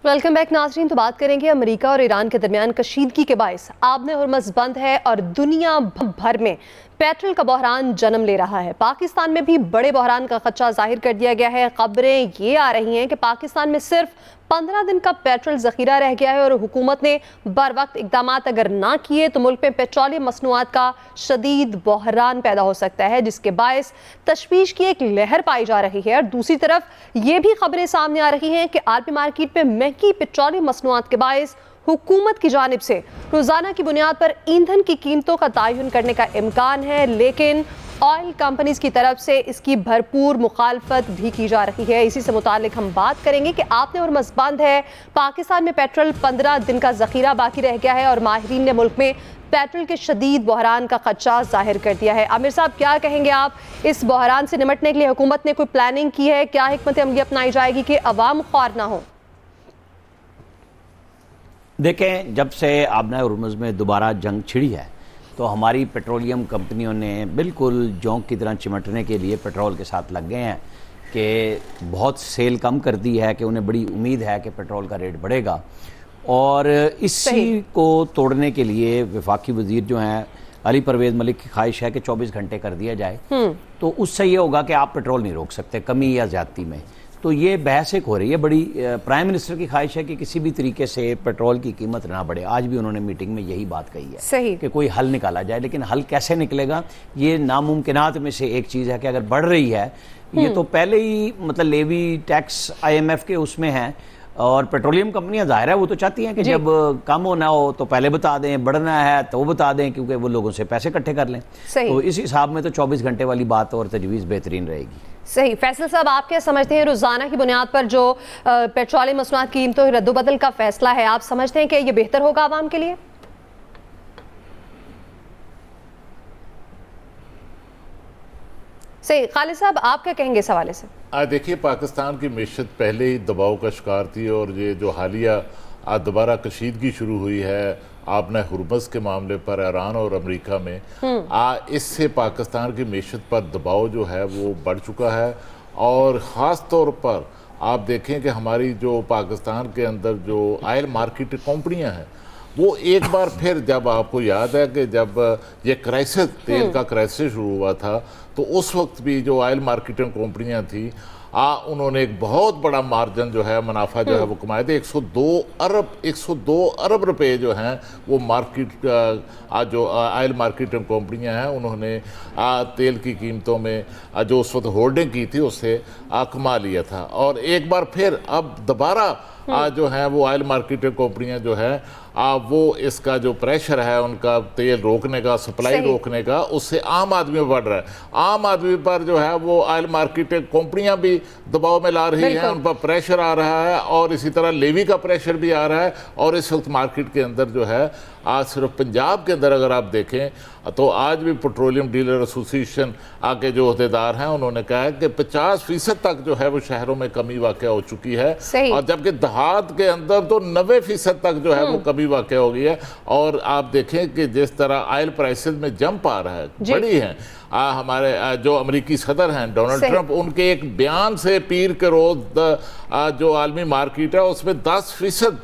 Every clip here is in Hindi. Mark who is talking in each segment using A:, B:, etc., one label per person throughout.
A: वेलकम बैक नाज़रीन। तो बात करेंगे अमेरिका और ईरान के दरमियान कशीदगी के बायस आबने हुर्मुज़ बंद है और दुनिया भर में पेट्रोल का बहरान जन्म ले रहा है। पाकिस्तान में भी बड़े बहरान का खदशा जाहिर कर दिया गया है। खबरें ये आ रही हैं कि पाकिस्तान में सिर्फ 15 दिन का पेट्रोल ज़ख़ीरा रह गया है और हुकूमत ने बर वक्त इकदाम अगर ना किए तो मुल्क में पेट्रोलियम मसनूआत का शदीद बहरान पैदा हो सकता है, जिसके बायस तशवीश की एक लहर पाई जा रही है। और दूसरी तरफ ये भी खबरें सामने आ रही हैं कि आरपी मार्केट में महंगी पेट्रोलियम मसनूआत के बायस हुकूमत की जानिब से रोज़ाना की बुनियाद पर ईंधन की कीमतों का तयन करने का इम्कान है, लेकिन ऑयल कंपनीज की तरफ से इसकी भरपूर मुखालफत भी की जा रही है। इसी से मुतालिक हम बात करेंगे कि आपने हुर्मुज़ बंद है, पाकिस्तान में पेट्रोल 15 दिन का ज़ख़ीरा बाकी रह गया है और माहिरीन ने मुल्क में पेट्रोल के शदीद बहरान का खदशा जाहिर कर दिया है। आमिर साहब, क्या कहेंगे आप? इस बहरान से निमटने के लिए हुकूमत ने कोई प्लानिंग की है? क्या हिकमत अमली अपनाई जाएगी कि अवाम ख्वार ना हो?
B: देखें, जब से आबना हुर्मुज़ में दोबारा जंग छिड़ी है तो हमारी पेट्रोलियम कंपनियों ने बिल्कुल जोंक की तरह चिमटने के लिए पेट्रोल के साथ लग गए हैं कि बहुत सेल कम कर दी है कि उन्हें बड़ी उम्मीद है कि पेट्रोल का रेट बढ़ेगा। और इसी को तोड़ने के लिए वफाकी वज़ीर जो हैं अली परवेज़ मलिक की ख्वाहिश है कि 24 घंटे कर दिया जाए, तो उससे ये होगा कि आप पेट्रोल नहीं रोक सकते कमी या ज़्यादती में। तो ये बहस एक हो रही है बड़ी। प्राइम मिनिस्टर की ख्वाहिश है कि किसी भी तरीके से पेट्रोल की कीमत ना बढ़े। आज भी उन्होंने मीटिंग में यही बात कही है
A: सही
B: कि कोई हल निकाला जाए, लेकिन हल कैसे निकलेगा ये नामुमकिनात में से एक चीज़ है कि अगर बढ़ रही है, ये तो पहले ही मतलब लेवी टैक्स IMF के उसमें है और पेट्रोलियम कंपनियां जाहिर है वो तो चाहती हैं कि जब कम होना हो तो पहले बता दें, बढ़ना है तो वो बता दें, क्योंकि वो लोगों से पैसे इकट्ठे कर लें। तो इस हिसाब में तो 24 घंटे वाली बात और तजवीज़ बेहतरीन रहेगी।
A: सही। फैसल साहब, आप क्या समझते हैं रोज़ाना की बुनियाद पर जो पेट्रोलियम मसनूआत की कीमतों रद्दोबदल का फैसला है, आप समझते हैं कि ये बेहतर होगा आवाम के लिए? सही। खालिद साहब, आप क्या कहेंगे इस हवाले से?
C: देखिए, पाकिस्तान की मीशत पहले ही दबाव का शिकार थी और ये जो हालिया दोबारा कशीदगी शुरू हुई है आपने हुर्मुज़ के मामले पर ईरान और अमेरिका में, इससे पाकिस्तान की मीशत पर दबाव जो है वो बढ़ चुका है। और ख़ास तौर पर आप देखें कि हमारी जो पाकिस्तान के अंदर जो ऑयल मार्केट कंपनियां हैं वो एक बार फिर, जब आपको याद है कि जब ये क्राइसिस तेल का क्राइसिस शुरू हुआ था तो उस वक्त भी जो ऑयल मार्केटिंग कंपनियां थी उन्होंने एक बहुत बड़ा मार्जिन जो है, मुनाफा जो है वो कमाए थे। 102 अरब रुपए जो हैं वो मार्केट जो ऑयल मार्केटिंग कंपनियां हैं उन्होंने तेल की कीमतों में जो उस वक्त होल्डिंग की थी उससे कमा लिया था। और एक बार फिर अब दोबारा जो है वो ऑयल मार्केटिंग कंपनियां जो है वो इसका जो प्रेशर है उनका तेल रोकने का, सप्लाई रोकने का, उससे आम आदमी पर बढ़ रहा है। आम आदमी पर जो है वो ऑयल मार्केटिंग कंपनियां भी दबाव में ला रही हैं, उन पर प्रेशर आ रहा है और इसी तरह लेवी का प्रेशर भी आ रहा है। और इस वक्त मार्केट के अंदर जो है आज सिर्फ पंजाब के अंदर अगर आप देखें तो आज भी पेट्रोलियम डीलर एसोसिएशन के जो अहदेदार हैं उन्होंने कहा है कि 50% तक जो है वो शहरों में कमी वाक़या हो चुकी है, और जबकि देहात के अंदर तो 90% तक जो है वो कमी वाक़या हो गई है। और आप देखें कि जिस तरह ऑयल प्राइसेस में जंप आ रहा है, बड़ी है। हमारे जो अमेरिकी सदर हैं डोनाल्ड ट्रंप, उनके एक बयान से पीर के रोज जो आलमी मार्केट है उसमें 10%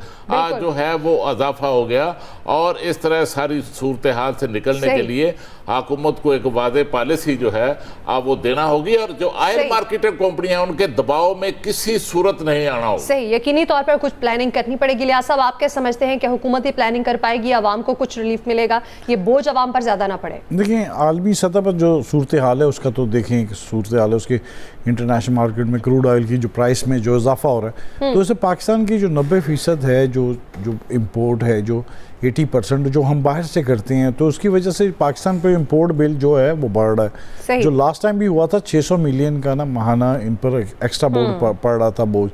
C: जो है वो इजाफा हो गया। और इस तरह सारी सूरत हाल से निकलने के लिए हुकूमत को एक वादे पॉलिसी जो है वो देना होगी और जो ऑयल मार्केटिंग कंपनियां उनके दबाव में किसी सूरत नहीं आना होगा।
A: सही, यकीनी तौर पर कुछ प्लानिंग करनी पड़ेगी। लियाज़ साहब, आप क्या समझते हैं कि हुकूमत ये प्लानिंग कर पाएगी, आवाम को कुछ रिलीफ मिलेगा, ये बोझ आवाम पर ज्यादा ना पड़े?
D: देखिए, आलमी सतह पर जो सूरत हाल है उसका तो देखें कि सूरत हाल है उसके इंटरनेशनल मार्केट में क्रूड ऑयल की जो प्राइस में जो इजाफा हो रहा है, तो इससे पाकिस्तान की जो 90% है जो इम्पोर्ट है, जो 80% जो हम बाहर से करते हैं, तो उसकी वजह से पाकिस्तान पर इम्पोर्ट बिल जो है वो बढ़ रहा है। जो लास्ट टाइम भी हुआ था 600 मिलियन का ना महाना इन पर एक्स्ट्रा बोर्ड पड़ रहा था बोझ,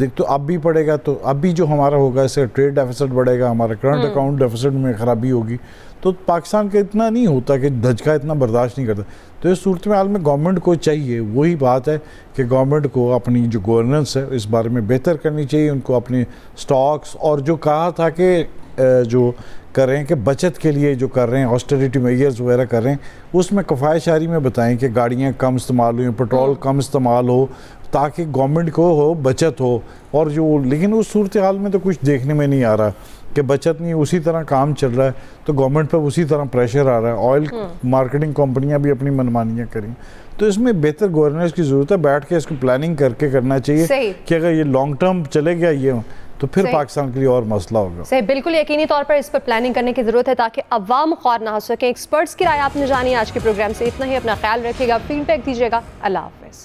D: तो अब भी पड़ेगा। तो अब भी जो हमारा होगा इससे ट्रेड डेफिसिट बढ़ेगा, हमारा करंट अकाउंट डेफिसिट में खराबी होगी। तो पाकिस्तान का इतना नहीं होता कि धचका इतना बर्दाश्त नहीं करता। तो इस सूरत में हाल में गवर्नमेंट को चाहिए, वही बात है कि गवर्नमेंट को अपनी जो गवर्नेंस है इस बारे में बेहतर करनी चाहिए। उनको अपने स्टॉक्स और जो कहा था कि जो कर रहे हैं कि बचत के लिए जो कर रहे हैं ऑस्टेरिटी मेजर्स वगैरह कर रहे हैं, उसमें कफ़ायत शारी में बताएं कि गाड़ियाँ कम इस्तेमाल हुई, पेट्रोल कम इस्तेमाल हो, ताकि गवर्नमेंट को हो बचत हो। और जो लेकिन उस सूरत हाल में तो कुछ देखने में नहीं आ रहा कि बचत नहीं, उसी तरह काम चल रहा है, तो गवर्नमेंट पर उसी तरह प्रेशर आ रहा है। ऑयल मार्केटिंग कंपनियां भी अपनी मनमानियां करें, तो इसमें बेहतर गवर्नेंस की ज़रूरत है। बैठ के इसको प्लानिंग करके करना चाहिए कि अगर ये लॉन्ग टर्म चले गया ये तो फिर पाकिस्तान के लिए और मसला होगा।
A: सही, बिल्कुल यकीनी तौर पर इस पर प्लानिंग करने की जरूरत है ताकि अवाम ख्वार ना हो सके। एक्सपर्ट्स की राय आपने जानी। आज के प्रोग्राम से इतना ही। अपना ख्याल रखिएगा, फीडबैक दीजिएगा। अल्लाह हाफ़िज़।